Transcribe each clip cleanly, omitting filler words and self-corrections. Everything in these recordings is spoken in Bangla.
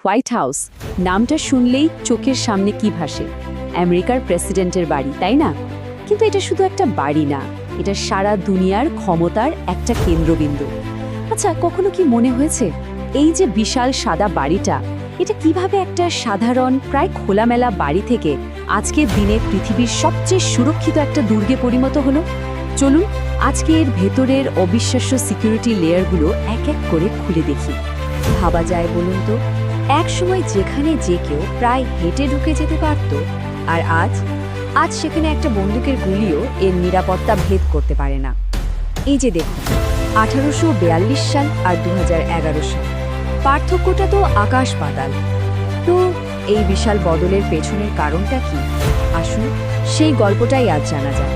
হোয়াইট হাউস নামটা শুনলেই চোখের সামনে কি ভাসে? আমেরিকার প্রেসিডেন্টের বাড়ি, তাই না? কিন্তু এটা শুধু একটা বাড়ি না, এটা সারা দুনিয়ার ক্ষমতার একটা কেন্দ্রবিন্দু। আচ্ছা, কখনো কি মনে হয়েছে এই যে বিশাল সাদা বাড়িটা, এটা কিভাবে একটা সাধারণ প্রায় খোলামেলা বাড়ি থেকে আজকের দিনে পৃথিবীর সবচেয়ে সুরক্ষিত একটা দুর্গে পরিণত হলো? চলুন আজকে এর ভেতরের অবিশ্বাস্য সিকিউরিটি লেয়ারগুলো এক এক করে খুলে দেখি। ভাবা যায় বলুন তো, এক সময় যেখানে যে কেউ প্রায় হেঁটে ঢুকে যেতে পারত, আর আজ সেখানে একটা বন্দুকের গুলিও এর নিরাপত্তা ভেদ করতে পারে না। এই যে দেখুন, 1842 সাল আর 2011 সাল, পার্থক্যটা তো আকাশ পাতাল। তো এই বিশাল বদলের পেছনের কারণটা কি? আসুন সেই গল্পটাই আজ জানা যায়।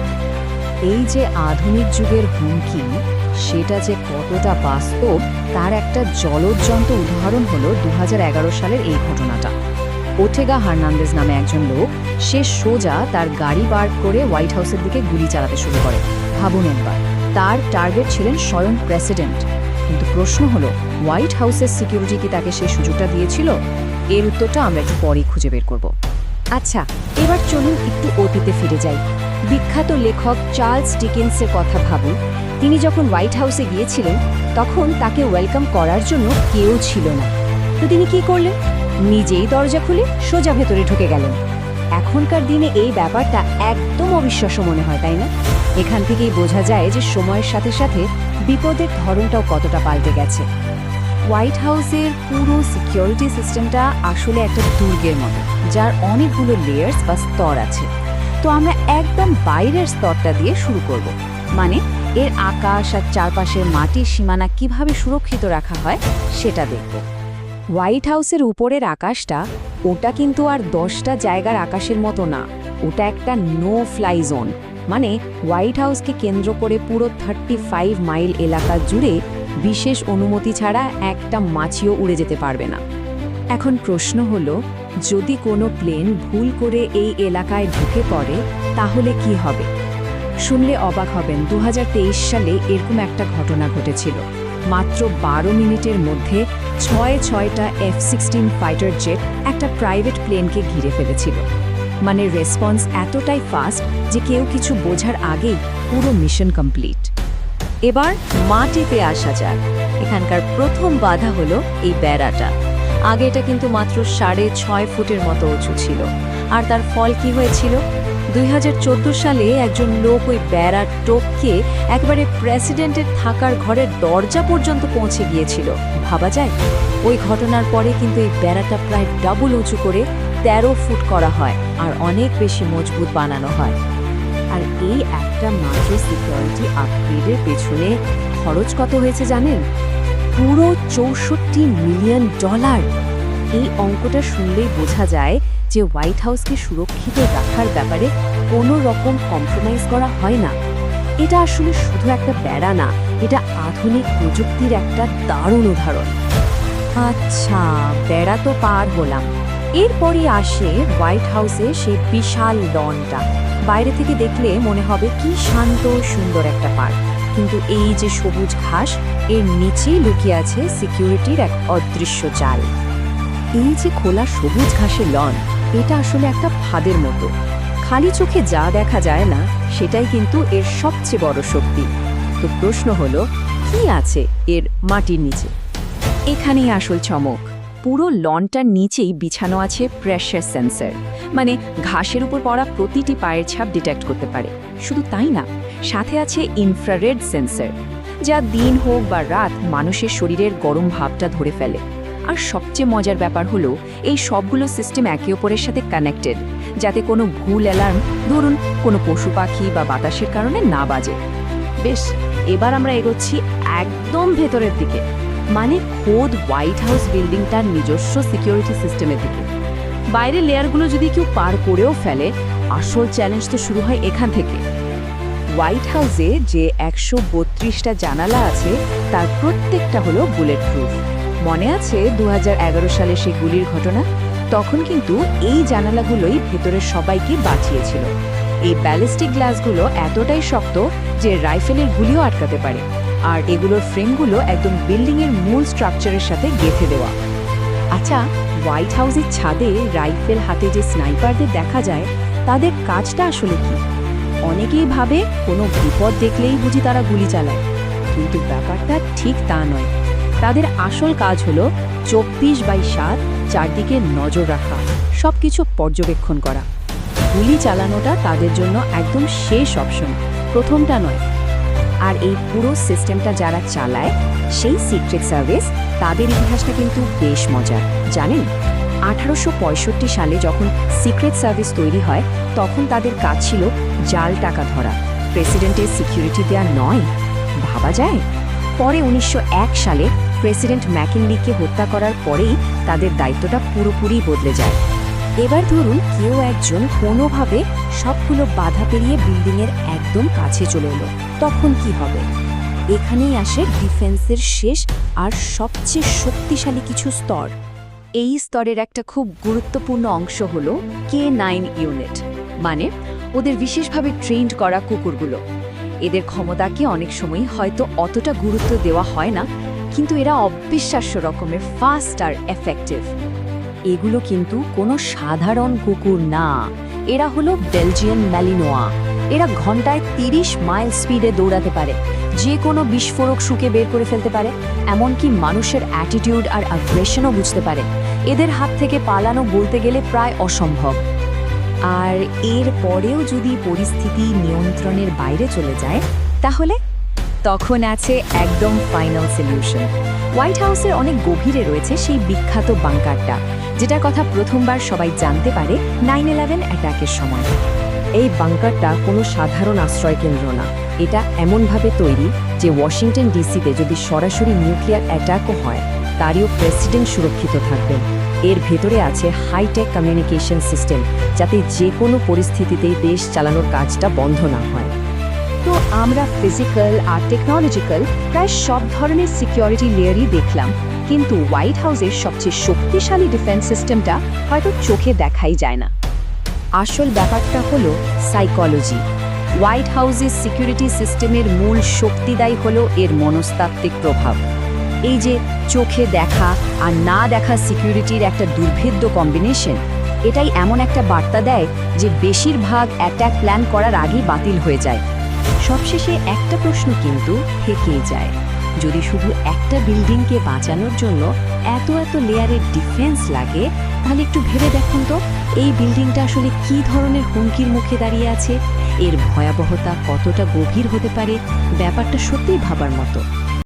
এই যে আধুনিক যুগের হুমকি, সেটা যে কতটা বাস্তব তার একটা জ্বলজ্জন্ত উদাহরণ হলো 2011 সালের এই ঘটনাটা। ওটেগা হার্নান্দেজ নামে একজন লোক, সে সোজা তার গাড়ি পার্ক করে হোয়াইট হাউসের দিকে গুলি চালাতে শুরু করে। ভাবুন একবার, তার টার্গেট ছিলেন স্বয়ং প্রেসিডেন্ট। কিন্তু প্রশ্ন হলো, হোয়াইট হাউসের সিকিউরিটি কি তাকে সেই সুযোগটা দিয়েছিল? এর উত্তরটা আমরা একটু পরেই খুঁজে বের করব। আচ্ছা, এবার চলুন একটু অতীতে ফিরে যাই। বিখ্যাত লেখক চার্লস ডিকেন্সের কথা ভাবুন। তিনি যখন হোয়াইট হাউসে গিয়েছিলেন, তখন তাকে ওয়েলকাম করার জন্য কেউ ছিল না। তো তিনি কি করলেন? নিজেই দরজা খুলে সোজা ভেতরে ঢুকে গেলেন। এখনকার দিনে এই ব্যাপারটা একদম অবিশ্বাস্য মনে হয়, তাই না? এখান থেকেই বোঝা যায় যে সময়ের সাথে সাথে বিপদের ধরনটাও কতটা পাল্টে গেছে। হোয়াইট হাউসের পুরো সিকিউরিটি সিস্টেমটা আসলে একটা দুর্গের মতো, যার অনেকগুলো লেয়ার্স বা স্তর আছে। তো আমরা একদম বাইরের স্তরটা দিয়ে শুরু করব, মানে এর আকাশ আর চারপাশের মাটির সীমানা কিভাবে সুরক্ষিত রাখা হয় সেটা দেখব। হোয়াইট হাউসের উপরের আকাশটা, ওটা কিন্তু আর 10টা জায়গার আকাশের মতো না, ওটা একটা নো ফ্লাই জোন। মানে হোয়াইট হাউসকে কেন্দ্র করে পুরো 35 মাইল এলাকা জুড়ে বিশেষ অনুমতি ছাড়া একটা মাছিও উড়ে যেতে পারবে না। এখন প্রশ্ন হলো, যদি কোনো প্লেন ভুল করে এই এলাকায় ঢুকে পড়ে, তাহলে কি হবে? শুনলে অবাক হবেন, 2023 সালে এরকম একটা ঘটনা ঘটেছিল। মাত্র 12 মিনিটের মধ্যে 6টা F-16 ফাইটার জেট একটা প্রাইভেট প্লেনকে ঘিরে ফেলেছিল। মানে রেসপন্স এতটাই ফাস্ট যে কেউ কিছু বোঝার আগেই পুরো মিশন কমপ্লিট। এবার মাটিতে আসা যাক। এখানকার প্রথম বাধা হলো এই বেড়াটা। আগে এটা কিন্তু মাত্র 6.5 ফুটের মতো উঁচু ছিল। আর তার ফল কি হয়েছিল? 2014 সালে একজন লোক ওই বেড়ার টপকে একবারে প্রেসিডেন্টের থাকার ঘরের দরজা পর্যন্ত পৌঁছে গিয়েছিল। ভাবা যায়? ওই ঘটনার পরে কিন্তু এই বেড়াটা প্রায় ডাবল উঁচু করে 13 ফুট করা হয় আর অনেক বেশি মজবুত বানানো হয়। আর এই একটা মাত্র সিকিউরিটি আপগ্রেডের পেছনে খরচ কত হয়েছে জানেন? পুরো $64 মিলিয়ন। এই অঙ্কটা শুনলেই বোঝা যায় যে হোয়াইট হাউসকে সুরক্ষিত রাখার ব্যাপারে কোনো রকম কম্প্রোমাইজ করা হয় না। এটা আসলে শুধু একটা বেড়া না, এটা আধুনিক প্রযুক্তির একটা দারুণ উদাহরণ। আচ্ছা, বেড়া তো পার হলাম। এরপরই আসে হোয়াইট হাউসে সেই বিশাল লনটা। বাইরে থেকে দেখলে মনে হবে কি শান্ত সুন্দর একটা পার্ক, কিন্তু এই যে সবুজ ঘাস, এর নিচেই লুকিয়ে আছে সিকিউরিটির এক অদৃশ্য জাল। এই যে খোলা সবুজ ঘাসের লন, এটা আসলে একটা ফাঁদের মতো। খালি চোখে যা দেখা যায় না, সেটাই কিন্তু এর সবচেয়ে বড় শক্তি। তো প্রশ্ন হলো, কি আছে এর মাটির নিচে? এখানেই আসল চমক। পুরো লনটার নিচেই বিছানো আছে প্রেসার সেন্সর, মানে ঘাসের উপর পড়া প্রতিটি পায়ের ছাপ ডিটেক্ট করতে পারে। শুধু তাই না, সাথে আছে ইনফ্রারেড সেন্সর, যা দিন হোক বা রাত মানুষের শরীরের গরম ভাবটা ধরে ফেলে। আর সবচেয়ে মজার ব্যাপার হলো, এই সবগুলো সিস্টেম একে অপরের সাথে কানেক্টেড, যাতে কোনো ভুল অ্যালার্ম, ধরুন কোনো পশু পাখি বা বাতাসের কারণে না বাজে। বেশ, এবার আমরা এগোচ্ছি একদম ভেতরের দিকে, মানে খোদ হোয়াইট হাউস বিল্ডিংটার নিজস্ব সিকিউরিটি সিস্টেমের দিকে। বাইরের লেয়ারগুলো যদি কেউ পার করেও ফেলে, আসল চ্যালেঞ্জ তো শুরু হয় এখান থেকে। হোয়াইট হাউসে যে 132টা জানালা আছে, তার প্রত্যেকটা হলো বুলেট প্রুফ। মনে আছে 2011 সালে সেই গুলির ঘটনা? তখন কিন্তু এই জানালাগুলোই ভেতরের সবাইকে বাঁচিয়েছিল। এই ব্যালিস্টিক গ্লাসগুলো এতটাই শক্ত যে রাইফেলের গুলিও আটকাতে পারে। আর এগুলোর ফ্রেমগুলো একদম বিল্ডিংয়ের মূল স্ট্রাকচারের সাথে গেঁথে দেওয়া। আচ্ছা, হোয়াইট হাউসের ছাদে রাইফেল হাতে যে স্নাইপারদের দেখা যায়, তাদের কাজটা আসলে কি? অনেকেই ভাবে কোনো বিপদ দেখলেই বুঝি তারা গুলি চালায়, কিন্তু ব্যাপারটা ঠিক তা নয়। তাদের আসল কাজ হলো 24/7 চারদিকে নজর রাখা, সব কিছু পর্যবেক্ষণ করা। গুলি চালানোটা তাদের জন্য একদম শেষ অপশন, প্রথমটা নয়। আর এই পুরো সিস্টেমটা যারা চালায়, সেই সিক্রেট সার্ভিস, তাদের ইতিহাসটা কিন্তু বেশ মজার। জানেন, 1865 সালে যখন সিক্রেট সার্ভিস তৈরি হয়, তখন তাদের কাজ ছিল জাল টাকা ধরা, প্রেসিডেন্টের সিকিউরিটি দেওয়া নয়। ভাবা যায়? পরে 1901 সালে প্রেসিডেন্ট ম্যাকিনলিকে হত্যা করার পরেই তাদের দায়িত্বটা পুরোপুরি বদলে যায়। এবার ধরুন কেউ একজন কোনোভাবে সবগুলো বাধা পেরিয়ে বিল্ডিংয়ের একদম কাছে চলে এলো, তখন কি হবে? এখানেই আসে ডিফেন্সের শেষ আর সবচেয়ে শক্তিশালী কিছু স্তর। এই স্তরের একটা খুব গুরুত্বপূর্ণ অংশ হলো K9 ইউনিট, মানে ওদের বিশেষভাবে ট্রেন্ড করা কুকুরগুলো। এদের ক্ষমতাকে অনেক সময় হয়তো অতটা গুরুত্ব দেওয়া হয় না, কিন্তু এরা অবিশ্বাস্য রকমের ফাস্ট আর এফেক্টিভ। এগুলো কিন্তু কোনো সাধারণ কুকুর না, এরা হলো বেলজিয়ান ম্যালিনোয়া। এরা ঘন্টায় 30 মাইল স্পিডে দৌড়াতে পারে, যে কোনো বিস্ফোরক শুকে বের করে ফেলতে পারে, এমনকি মানুষের অ্যাটিটিউড আর আগ্রেশনও বুঝতে পারে। এদের হাত থেকে পালানো বলতে গেলে প্রায় অসম্ভব। আর এর পরেও যদি পরিস্থিতি নিয়ন্ত্রণের বাইরে চলে যায়, তাহলে তখন আছে একদম ফাইনাল সলিউশন। হোয়াইট হাউসের অনেক গভীরে রয়েছে সেই বিখ্যাত বাংকারটা, যেটার কথা প্রথমবার সবাই জানতে পারে 9/11 অ্যাটাকের সময়। এই বাংকারটা কোনো সাধারণ আশ্রয়কেন্দ্র না, এটা এমনভাবে তৈরি যে ওয়াশিংটন ডিসিতে যদি সরাসরি নিউক্লিয়ার অ্যাটাকও হয়, তারও প্রেসিডেন্ট সুরক্ষিত থাকবেন। এর ভেতরে আছে হাইটেক কমিউনিকেশন সিস্টেম, যাতে যে কোনো পরিস্থিতিতেই দেশ চালানোর কাজটা বন্ধ না হয়। তো আমরা ফিজিক্যাল আর টেকনোলজিক্যাল প্রায় সব ধরনের সিকিউরিটি লেয়ারই দেখলাম, কিন্তু হোয়াইট হাউসের সবচেয়ে শক্তিশালী ডিফেন্স সিস্টেমটা হয়তো চোখে দেখাই যায় না। আসল ব্যাপারটা হলো সাইকোলজি। হোয়াইট হাউসের সিকিউরিটি সিস্টেমের মূল শক্তিদায়ী হলো এর মনস্তাত্ত্বিক প্রভাব। এই যে চোখে দেখা আর না দেখা সিকিউরিটির একটা দুর্ভেদ্য কম্বিনেশন, এটাই এমন একটা বার্তা দেয় যে বেশিরভাগ অ্যাটাক প্ল্যান করার আগেই বাতিল হয়ে যায়। সবশেষে একটা প্রশ্ন কিন্তু থেকেই যায়, যদি শুধু একটা বিল্ডিংকে বাঁচানোর জন্য এত এত লেয়ারের ডিফেন্স লাগে, তাহলে একটু ভেবে দেখুন তো, এই বিল্ডিংটা আসলে কী ধরনের হুমকির মুখে দাঁড়িয়ে আছে, এর ভয়াবহতা কতটা গভীর হতে পারে। ব্যাপারটা সত্যিই ভাবার মতো।